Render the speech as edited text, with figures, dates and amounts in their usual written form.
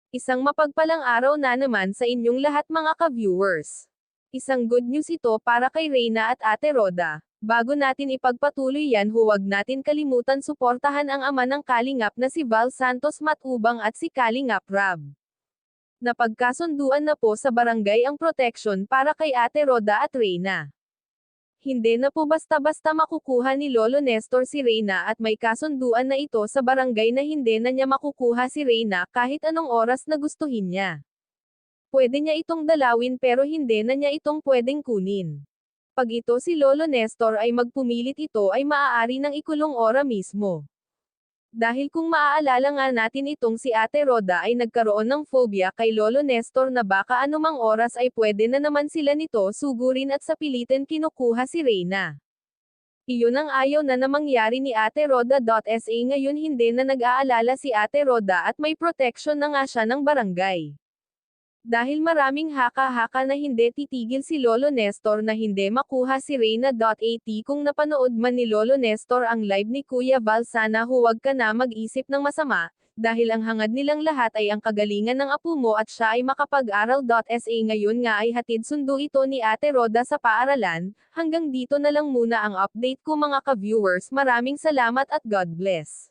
Isang mapagpalang araw na naman sa inyong lahat mga ka-viewers. Isang good news ito para kay Reyna at Ate Roda. Bago natin ipagpatuloy yan, huwag natin kalimutan suportahan ang ama ng Kalingap na si Val Santos Matubang at si Kalingap Rab. Napagkasunduan na po sa barangay ang proteksyon para kay Ate Roda at Reyna. Hindi na po basta-basta makukuha ni Lolo Nestor si Reyna at may kasunduan na ito sa barangay na hindi na niya makukuha si Reyna kahit anong oras na gustuhin niya. Pwede niya itong dalawin pero hindi na niya itong pwedeng kunin. Pag ito si Lolo Nestor ay magpumilit, ito ay maaari ng ikulong ora mismo. Dahil kung maaalala nga natin, itong si Ate Roda ay nagkaroon ng phobia kay Lolo Nestor na baka anumang oras ay pwede na naman sila nito sugurin at sa pilitin kinukuha si Reyna. Iyon ang ayaw na mangyari ni Ate Roda. Ngayon hindi na nag-aalala si Ate Roda at may protection na nga siya ng barangay. Dahil maraming haka-haka na hindi titigil si Lolo Nestor na hindi makuha si Reyna. Kung napanood man ni Lolo Nestor ang live ni Kuya Val, sana huwag ka na mag-isip ng masama, dahil ang hangad nilang lahat ay ang kagalingan ng apo mo at siya ay makapag-aral. Ngayon nga ay hatid sundo ito ni Ate Roda sa paaralan. Hanggang dito na lang muna ang update ko mga ka-viewers. Maraming salamat at God bless.